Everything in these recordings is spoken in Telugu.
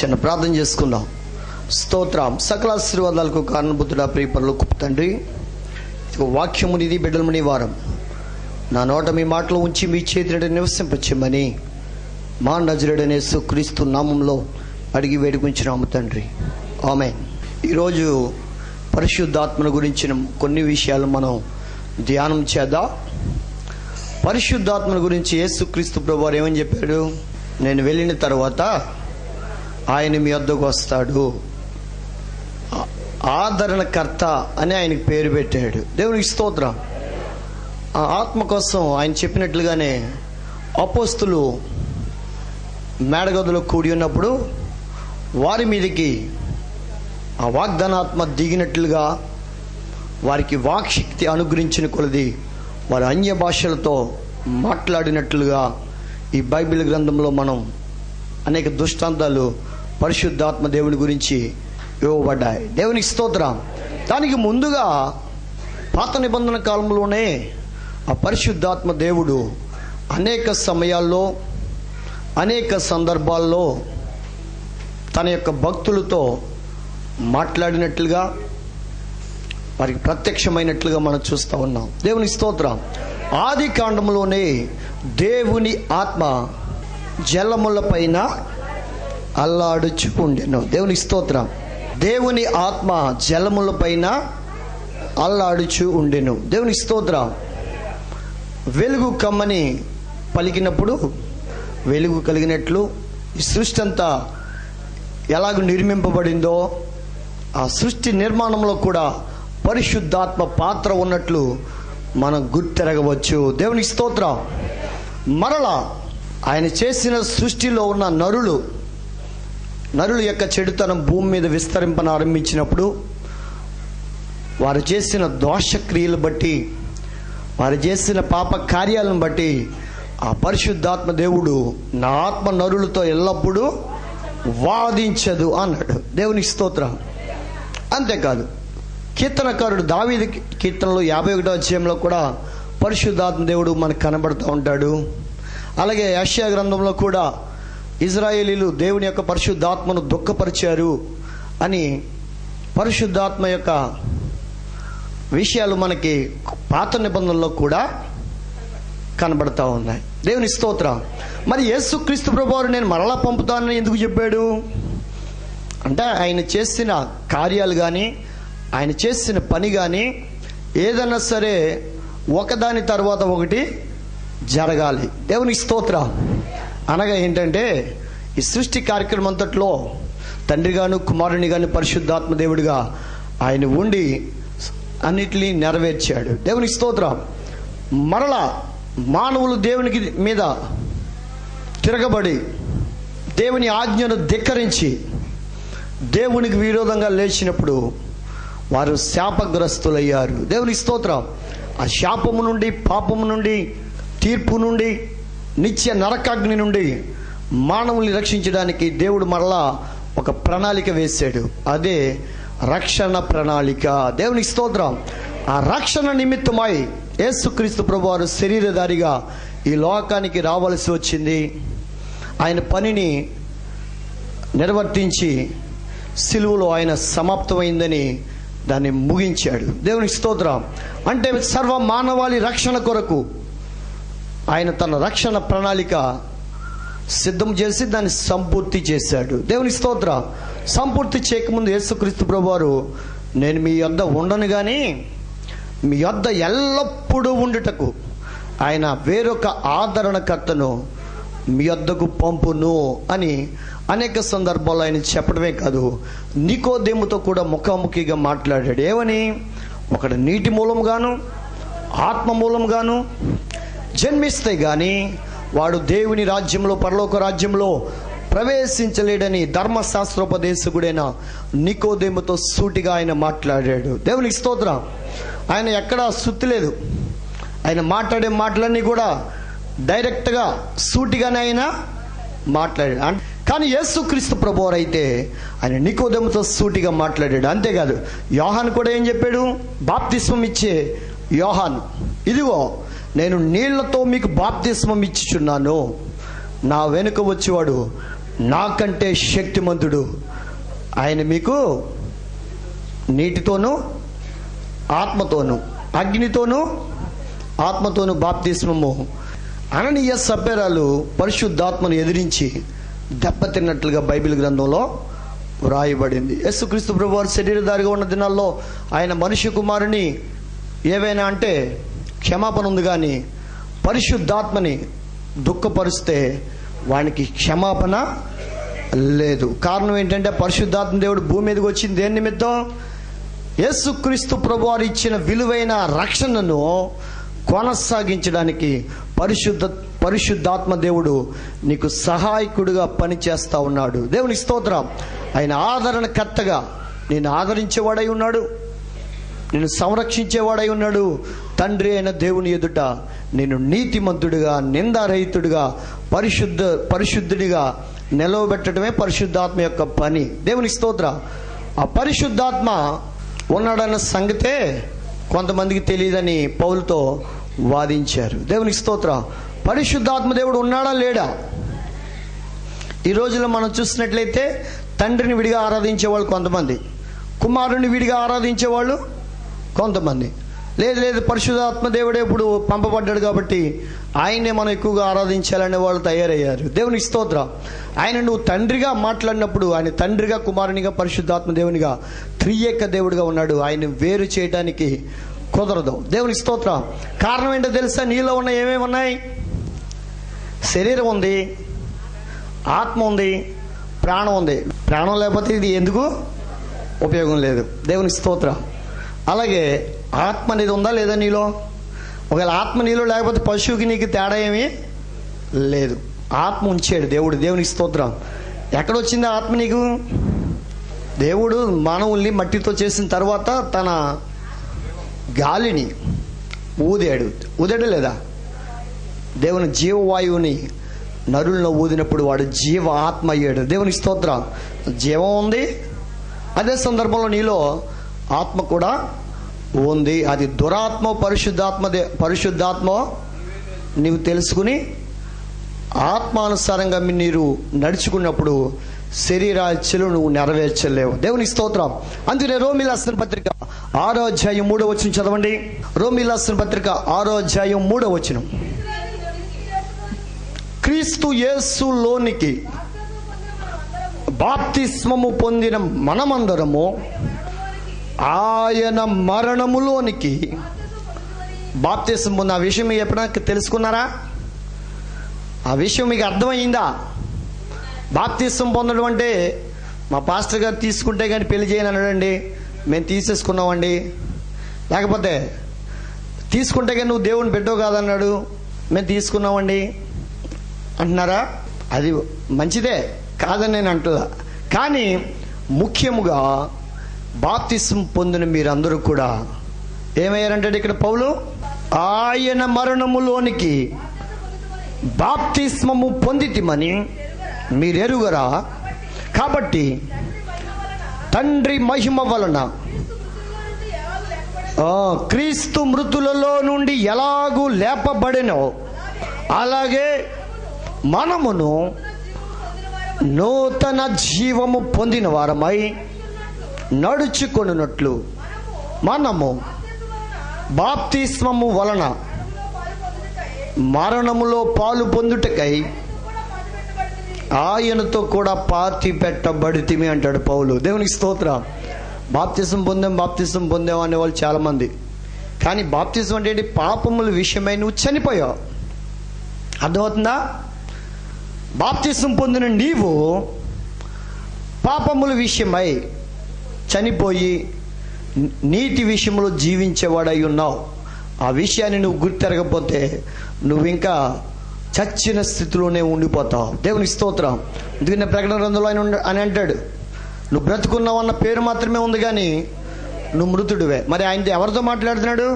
చిన్న ప్రార్థన చేసుకుందాం. స్తోత్రం. సకల ఆశీర్వాదాలకు కారణభూతుడా ప్రియ పరలోకపు తండ్రి, వాక్యము నిధి బిడ్డలమని వారం నా నోట మీ మాటలు ఉంచి మీ చేతి నివసింపచేయమని మా నజరేయుడైన యేసుక్రీస్తు నామంలో అడిగి వేడుకుంటున్నాము తండ్రి, ఆమేన్. ఈరోజు పరిశుద్ధాత్మను గురించిన కొన్ని విషయాలు మనం ధ్యానం చేద్దాం. పరిశుద్ధాత్మను గురించి యేసుక్రీస్తు ప్రభువారు ఏమని చెప్పాడు? నేను వెళ్ళిన తర్వాత ఆయన మీ వద్దకు వస్తాడు, ఆదరణకర్త అని ఆయనకు పేరు పెట్టాడు. దేవునికి స్తోత్రం. ఆ ఆత్మ కోసం ఆయన చెప్పినట్లుగానే అపోస్తులు మేడగదిలో కూడి ఉన్నప్పుడు వారి మీదకి ఆ వాగ్దానాత్మ దిగినట్లుగా వారికి వాక్శక్తి అనుగ్రహించిన కొలది వారు అన్య భాషలతో మాట్లాడినట్లుగా ఈ బైబిల్ గ్రంథంలో మనం అనేక దృష్టాంతాలు పరిశుద్ధాత్మ దేవుని గురించి ఇవ్వబడ్డాయి. దేవునికి స్తోత్రం. దానికి ముందుగా పాత నిబంధన కాలంలోనే ఆ పరిశుద్ధాత్మ దేవుడు అనేక సమయాల్లో అనేక సందర్భాల్లో తన యొక్క భక్తులతో మాట్లాడినట్లుగా వారికి ప్రత్యక్షమైనట్లుగా మనం చూస్తూ ఉన్నాం. దేవునికి స్తోత్రం. ఆది కాండంలోనే దేవుని ఆత్మ జలముల పైన అల్లాడుచు ఉండెను. దేవునికి స్తోత్రం. దేవుని ఆత్మ జలముల పైన అల్లాడుచు ఉండెను. దేవునికి స్తోత్రం. వెలుగు కమ్మని పలికినప్పుడు వెలుగు కలిగినట్లు ఈ సృష్టి అంతా ఎలాగ నిర్మింపబడిందో ఆ సృష్టి నిర్మాణంలో కూడా పరిశుద్ధాత్మ పాత్ర ఉన్నట్లు మనం గుర్తెరగవచ్చు. దేవునికి స్తోత్రం. మరలా ఆయన చేసిన సృష్టిలో ఉన్న నరుల యొక్క చెడుతనం భూమి మీద విస్తరింపన ఆరంభించినప్పుడు వారు చేసిన దోషక్రియలు బట్టి, వారు చేసిన పాప కార్యాలను బట్టి ఆ పరిశుద్ధాత్మ దేవుడు నా ఆత్మ నరులతో ఎల్లప్పుడూ వాదించదు అన్నాడు. దేవునికి స్తోత్రం. అంతేకాదు, కీర్తనకారుడు దావీదు కీర్తనలో 51వ అధ్యాయంలో కూడా పరిశుద్ధాత్మ దేవుడు మనకు కనబడుతూ ఉంటాడు. అలాగే యెషయా గ్రంథంలో కూడా ఇజ్రాయేలీలు దేవుని యొక్క పరిశుద్ధాత్మను దుఃఖపరిచారు అని పరిశుద్ధాత్మ యొక్క విషయాలు మనకి పాత నిబంధనలో కూడా కనబడతా ఉన్నాయి. దేవుని స్తోత్రం. మరి యేసుక్రీస్తు ప్రభువారు నేను మరలా పంపుతానని ఎందుకు చెప్పాడు అంటే, ఆయన చేసిన కార్యాలు కానీ ఆయన చేసిన పని కానీ ఏదన్నా సరే ఒకదాని తర్వాత ఒకటి జరగాలి. దేవునికి స్తోత్రం. అనగా ఏంటంటే, ఈ సృష్టి కార్యక్రమం అంతట్లో తండ్రి గాను కుమారుని గాని పరిశుద్ధాత్మ దేవుడిగా ఆయన ఉండి అన్నిటినీ నెరవేర్చాడు. దేవునికి స్తోత్రం. మరలా మానవులు దేవునికి మీద తిరగబడి దేవుని ఆజ్ఞను ధిక్కరించి దేవునికి విరోధంగా లేచినప్పుడు వారు శాపగ్రస్తులయ్యారు. దేవునికి స్తోత్రం. ఆ శాపము నుండి, పాపము నుండి, తీర్పు నుండి, నిత్య నరకాగ్ని నుండి మానవుల్ని రక్షించడానికి దేవుడు మరలా ఒక ప్రణాళిక వేశాడు. అదే రక్షణ ప్రణాళిక. దేవునికి స్తోత్రం. ఆ రక్షణ నిమిత్తమై యేసుక్రీస్తు ప్రభువారు శరీరధారిగా ఈ లోకానికి రావలసి వచ్చింది. ఆయన పనిని నిర్వర్తించి సిలువలో ఆయన సమాప్తమైందని దాన్ని ముగించాడు. దేవునికి స్తోత్రం. అంటే సర్వ మానవాళి రక్షణ కొరకు ఆయన తన రక్షణ ప్రణాళిక సిద్ధం చేసి దాన్ని సంపూర్తి చేశాడు. దేవునికి స్తోత్రం. సంపూర్తి చేయకముందు యేసుక్రీస్తు ప్రభువారు నేను మీ యొద్ద ఉండను కానీ మీ యొద్ద ఎల్లప్పుడూ ఉండుటకు ఆయన వేరొక ఆదరణకర్తను మీ యొద్దకు పంపును అని అనేక సందర్భాల్లో ఆయన చెప్పడమే కాదు, నికోదేముతో కూడా ముఖాముఖిగా మాట్లాడాడు. ఏమని? ఒకడు నీటి మూలంగాను ఆత్మ మూలంగాను జన్మిస్తే గాని వాడు దేవుని రాజ్యంలో, పరలోక రాజ్యంలో ప్రవేశించలేడని ధర్మశాస్త్రోపదేశకుడైన నికోదేముతో సూటిగా ఆయన మాట్లాడాడు. దేవునికి స్తోత్రం. ఆయన ఎక్కడా సుత్తి లేదు. ఆయన మాట్లాడే మాటలన్నీ కూడా డైరెక్ట్గా సూటిగానే ఆయన మాట్లాడాడు. కానీ యేసుక్రీస్తు ప్రభువారు అయితే ఆయన నికోదేముతో సూటిగా మాట్లాడాడు. అంతేకాదు, యోహాను కూడా ఏం చెప్పాడు? బాప్తిస్మం ఇచ్చే యోహాను, ఇదిగో నేను నీళ్లతో మీకు బాప్తిస్మం ఇచ్చుచున్నాను, నా వెనుక వచ్చేవాడు నాకంటే శక్తిమంతుడు, ఆయన మీకు నీటితోనూ ఆత్మతోనూ అగ్నితోనూ ఆత్మతోనూ బాప్తిస్మము. అననీయ సప్ఫీరాలు పరిశుద్ధాత్మను ఎదిరించి దెబ్బతిన్నట్లుగా బైబిల్ గ్రంథంలో వ్రాయబడింది. యేసుక్రీస్తు ప్రభువారు శరీరధారిగా ఉన్న దినాల్లో ఆయన మనుష్య కుమారుని ఏవైనా అంటే క్షమాపణ ఉంది, కానీ పరిశుద్ధాత్మని దుఃఖపరిస్తే వానికి క్షమాపణ లేదు. కారణం ఏంటంటే పరిశుద్ధాత్మ దేవుడు భూమి మీదకి వచ్చింది దేని నిమిత్తం? యేసుక్రీస్తు ప్రభువారు ఇచ్చిన విలువైన రక్షణను కొనసాగించడానికి. పరిశుద్ధాత్మ దేవుడు నీకు సహాయకుడిగా పనిచేస్తూ ఉన్నాడు. దేవునికి స్తోత్రం. ఆయన ఆదరణకర్తగా నేను ఆదరించేవాడై ఉన్నాడు, నేను సంరక్షించేవాడై ఉన్నాడు. తండ్రి అయిన దేవుని ఎదుట నేను నీతిమంతుడిగా, నిందారహితుడిగా, పరిశుద్ధుడిగా నిలవబెట్టడమే పరిశుద్ధాత్మ యొక్క పని. దేవునికి స్తోత్రం. ఆ పరిశుద్ధాత్మ ఉన్నాడన్న సంగతే కొంతమందికి తెలియదని పౌలుతో వాదించారు. దేవునికి స్తోత్రం. పరిశుద్ధాత్మ దేవుడు ఉన్నాడా లేడా? ఈ రోజుల్లో మనం చూసినట్లయితే తండ్రిని విడిగా ఆరాధించేవాళ్ళు కొంతమంది, కుమారుని విడిగా ఆరాధించేవాళ్ళు కొంతమంది. లేదు పరిశుద్ధాత్మ దేవుడే ఇప్పుడు పంపబడ్డాడు కాబట్టి ఆయనే మనం ఎక్కువగా ఆరాధించాలనే వాళ్ళు తయారయ్యారు. దేవునికి స్తోత్రం. ఆయన నువ్వు తండ్రిగా మాట్లాడినప్పుడు ఆయన తండ్రిగా, కుమారునిగా, పరిశుద్ధాత్మ దేవునిగా త్రియేక దేవుడిగా ఉన్నాడు. ఆయన వేరు చేయడానికి కుదరదు. దేవునికి స్తోత్రం. కారణం ఏంటో తెలుసా? నీలో ఉన్న ఏమేమి ఉన్నాయి? శరీరం ఉంది, ఆత్మ ఉంది, ప్రాణం ఉంది. ప్రాణం లేకపోతే ఇది ఎందుకు ఉపయోగం లేదు. దేవునికి స్తోత్రం. అలాగే ఆత్మ అనేది ఉందా లేదా నీలో? ఒకవేళ ఆత్మ నీలో లేకపోతే పశువుకి నీకు తేడా ఏమీ లేదు. ఆత్మ ఉంచాడు దేవుడు. దేవునికి స్తోత్రం. ఎక్కడొచ్చింది ఆత్మ నీకు? దేవుడు మానవుల్ని మట్టితో చేసిన తర్వాత తన గాలిని ఊదాడు లేదా? దేవుని జీవవాయువుని నరుల్లో ఊదినప్పుడు వాడు జీవ ఆత్మ అయ్యాడు. దేవునికి స్తోత్రం. జీవం ఉంది, అదే సందర్భంలో నీలో ఆత్మ కూడా ఉంది. అది దురాత్మ పరిశుద్ధాత్మ నీవు తెలుసుకుని ఆత్మానుసారంగా మీరు నడుచుకున్నప్పుడు శరీరాచలు నువ్వు నెరవేర్చలేవు. దేవునికి స్తోత్రం. అందుకనే రోమీయులకు రాసిన పత్రిక 6వ అధ్యాయం 3వ వచనం చదవండి. రోమీయులకు రాసిన పత్రిక 6వ అధ్యాయం 3వ వచనం. క్రీస్తు యేసులోనికి బాప్తిస్మము పొందిన మనమందరము ఆయన మరణములోనికి బాప్తిస్మం పొంది. ఆ విషయం మీకు ఎప్పుడైనా తెలుసుకున్నారా? ఆ విషయం మీకు అర్థమైందా? బాప్తిస్మం పొందడం అంటే మా పాస్టర్ గారు తీసుకుంటే కానీ పెళ్లి చేయని అన్నాడండి, మేము తీసేసుకున్నామండి. లేకపోతే తీసుకుంటే కానీ నువ్వు దేవుని బిడ్డవు కాదన్నాడు, మేము తీసుకున్నామండి అంటున్నారా? అది మంచిదే, కాదని నేను అంటున్నా. కానీ ముఖ్యముగా బాప్తిస్మం పొందిన మీరందరూ కూడా ఏమయ్యారంటే ఇక్కడ పౌలు ఆయన మరణములోనికి బాప్తిస్మము పొందితిమని మీరెరుగరా? కాబట్టి తండ్రి మహిమ వలన క్రీస్తు మృతులలో నుండి ఎలాగూ లేపబడినో అలాగే మనమును నూతన జీవము పొందిన వారమై నడుచుకొనున్నట్లు మనము బాప్తిస్మము వలన మరణములో పాలు పొందుటకై ఆయనతో కూడా పాతి పెట్టబడితిమి అంటాడు పౌలు. దేవునికి స్తోత్రం. బాప్తిస్మం పొందాం అనేవాళ్ళు చాలామంది. కానీ బాప్తిస్మం అంటే పాపముల విషయమై నువ్వు చనిపోయావు. అర్థమవుతుందా? బాప్తిస్మం పొందిన నీవు పాపముల విషయమై చనిపోయి నీతి విషయంలో జీవించేవాడై ఉన్నావు. ఆ విషయాన్ని నువ్వు గుర్తెరగకపోతే నువ్వు ఇంకా చచ్చిన స్థితిలోనే ఉండిపోతావు. దేవునికి స్తోత్రం. ఎందుకంటే ప్రకటన గ్రంథంలో ఆయన అంటాడు, నువ్వు బ్రతుకున్నావు అన్న పేరు మాత్రమే ఉంది కానీ నువ్వు మృతుడివే. మరి ఆయన ఎవరితో మాట్లాడుతున్నాడు?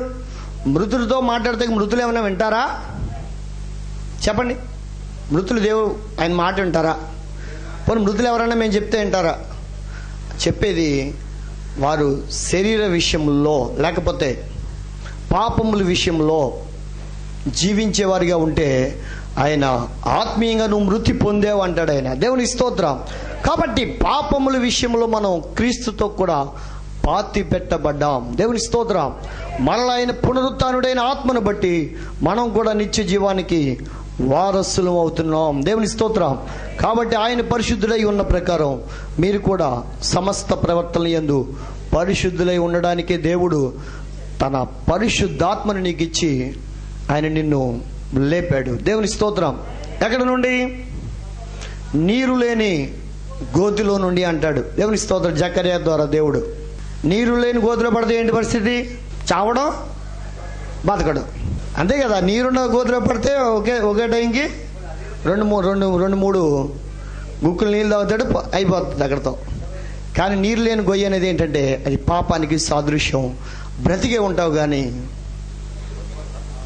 మృతుడితో మాట్లాడితే మృతులు ఏమైనా వింటారా? చెప్పండి. మృతులు ఆయన మాట వింటారా? పోనీ మృతులు ఎవరైనా మేము చెప్తే వింటారా? చెప్పేది వారు శరీర విషయంలో లేకపోతే పాపముల విషయంలో జీవించేవారిగా ఉంటే ఆయన ఆత్మీయంగా నువ్వు మృతి పొందేవు అంటాడు ఆయన. దేవుని స్తోత్రం. కాబట్టి పాపముల విషయంలో మనం క్రీస్తుతో కూడా పాతి పెట్టబడ్డాం. దేవుని స్తోత్రం. మరలా ఆయన పునరుత్థానుడైన ఆత్మను బట్టి మనం కూడా నిత్య జీవానికి వారసులం అవుతున్నాం. దేవుని స్తోత్రం. కాబట్టి ఆయన పరిశుద్ధుడై ఉన్న ప్రకారం మీరు కూడా సమస్త ప్రవర్తన యందు పరిశుద్ధులై ఉండడానికి దేవుడు తన పరిశుద్ధాత్మను నీకు ఇచ్చి ఆయన నిన్ను లేపాడు. దేవుని స్తోత్రం. ఎక్కడ నుండి? నీరు లేని గోతిలో నుండి అంటాడు. దేవుని స్తోత్రం. జకర్యా ద్వారా దేవుడు నీరు లేని గోతిలో పడితే ఏంటి పరిస్థితి? చావడం, బతకడం, అంతే కదా. నీరున్న గోతిలో పడితే ఒకే టైంకి రెండు మూడు గుక్కులు నీళ్ళు తాగుతాడు, అయిపోతుంది అక్కడితో. కానీ నీరు లేని గొయ్యి అనేది ఏంటంటే అది పాపానికి సాదృశ్యం. బ్రతికే ఉంటావు కానీ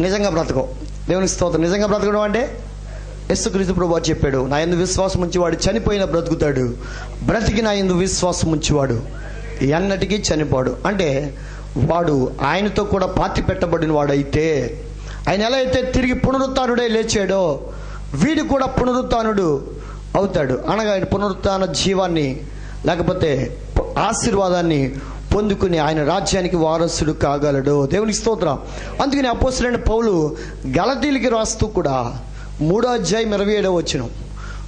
నిజంగా బ్రతకవు. దేవుని స్తోత్రం. నిజంగా బ్రతకడం అంటే యేసుక్రీస్తు ప్రభువు చెప్పాడు, నా యందు విశ్వాసం ఉంచేవాడు చనిపోయినా బ్రతుకుతాడు, బ్రతికి నా యందు విశ్వాసం ఉంచేవాడు ఎన్నటికీ చనిపోడు. అంటే వాడు ఆయనతో కూడా పాతి పెట్టబడిన వాడైతే, ఆయన ఎలా అయితే తిరిగి పునరుత్థానుడై లేచాడో వీడు కూడా పునరుత్థానుడు అవుతాడు. అనగా ఆయన పునరుత్థాన జీవాన్ని లేకపోతే ఆశీర్వాదాన్ని పొందుకుని ఆయన రాజ్యానికి వారసుడు కాగలడు. దేవునికి స్తోత్రం. అందుకని అపోస్తలుడైన పౌలు గలతీయులకి రాస్తూ కూడా 3వ అధ్యాయం 27వ వచనం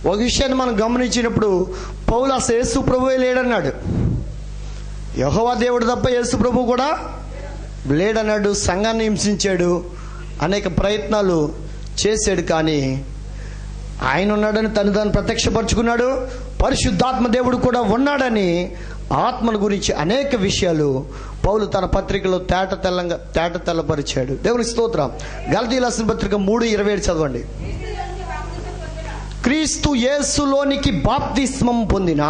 ఒక విషయాన్ని మనం గమనించినప్పుడు, పౌలు అసలు యేసు ప్రభువే లేడన్నాడు. యెహోవా దేవుడు తప్ప యేసు ప్రభు కూడా లేడన్నాడు. సంఘాన్ని హింసించాడు, అనేక ప్రయత్నాలు చేశాడు. కానీ ఆయన ఉన్నాడని తను ప్రత్యక్షపరుచుకున్నాడు. పరిశుద్ధాత్మ దేవుడు కూడా ఉన్నాడని ఆత్మను గురించి అనేక విషయాలు పౌలు తన పత్రికలో తేట తెల్లపరిచాడు. దేవుని స్తోత్రం. గలతీయుల రాసిన పత్రిక 3:27 చదవండి. క్రీస్తు యేసులోనికి బాప్తిస్మం పొందిన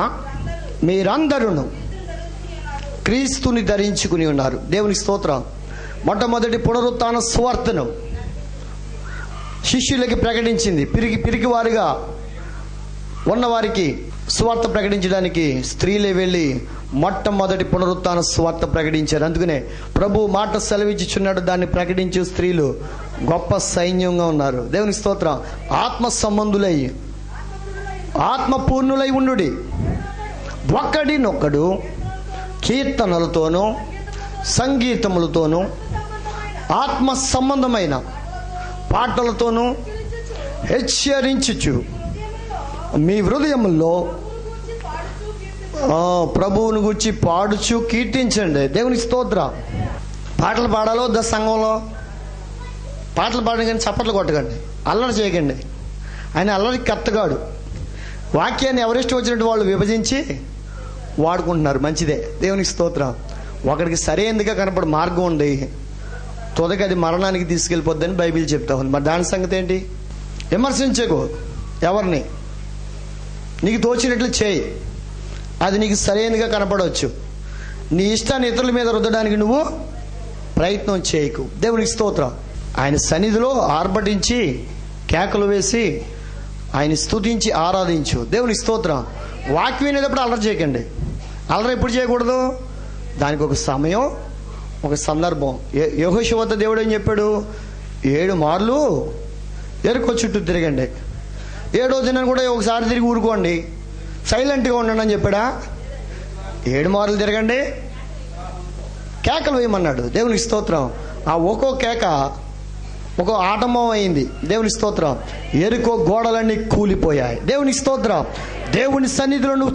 మీరందరూ క్రీస్తుని ధరించుకుని ఉన్నారు. దేవుని స్తోత్రం. మొట్టమొదటి పునరుత్థాన సువార్తను శిష్యులకి ప్రకటించింది. పిరికి వారిగా ఉన్నవారికి సువార్త ప్రకటించడానికి స్త్రీలే వెళ్ళి మొట్టమొదటి పునరుత్థాన సువార్త ప్రకటించారు. అందుకనే ప్రభు మాట సెలవిచ్చుచున్నాడు, దాన్ని ప్రకటించే స్త్రీలు గొప్ప సైన్యంగా ఉన్నారు. దేవుని స్తోత్రం. ఆత్మ సంబంధులై ఆత్మపూర్ణులై ఉండుడి, ఒకడినొకడు కీర్తనలతోనూ సంగీతములతోనూ ఆత్మ సంబంధమైన పాటలతోనూ హెచ్చరించుచు మీ హృదయముల్లో ప్రభువుని గురించి పాడుచు కీర్తించండి. దేవుని స్తోత్రం. పాటలు పాడాలో సంఘంలో పాటలు పాడండి, కానీ చప్పట్లు కొట్టకండి, అల్లరి చేయకండి. ఆయన అల్లరికి కర్తగాడు. వాక్యాన్ని ఎవరిష్టం వచ్చినట్టు వాళ్ళు విభజించి వాడుకుంటున్నారు. మంచిదే. దేవునికి స్తోత్రం. ఒకడికి సరైనదిగా కనపడే మార్గం ఉంది, తుదకి అది మరణానికి తీసుకెళ్ళిపోద్దని బైబిల్ చెప్తా ఉంది. మరి దాని సంగతి ఏంటి? విమర్శించకు ఎవరిని, నీకు తోచినట్లు చేయి. అది నీకు సరైనదిగా కనపడవచ్చు. నీ ఇష్టాన్ని ఇతరుల మీద రుద్దడానికి నువ్వు ప్రయత్నం చేయకు. దేవునికి స్తోత్రం. ఆయన సన్నిధిలో ఆర్భటించి కేకలు వేసి ఆయన స్తుతించి ఆరాధించు. దేవునికి స్తోత్రం. వాక్యం వినేటప్పుడు అల్లరి చేయకండి. అల్లరి ఎప్పుడు చేయకూడదు? దానికి ఒక సమయం, ఒక సందర్భం. యెహోషువ వద్ద దేవుడు ఏం చెప్పాడు? 7 మార్లు ఎరుకో చుట్టూ తిరగండి, 7వ దినాన్ని కూడా ఒకసారి తిరిగి ఊరుకోండి, సైలెంట్గా ఉండండి అని చెప్పాడా? 7 మార్లు తిరగండి, కేకలు వేయమన్నాడు. దేవునికి స్తోత్రం. ఆ ఒక్కో కేక ఒక ఆటంబం అయింది. దేవుని స్తోత్రం. ఎరుకో గోడలన్నీ కూలిపోయాయి. దేవుని స్తోత్రం. దేవుని సన్నిధిలో నువ్వు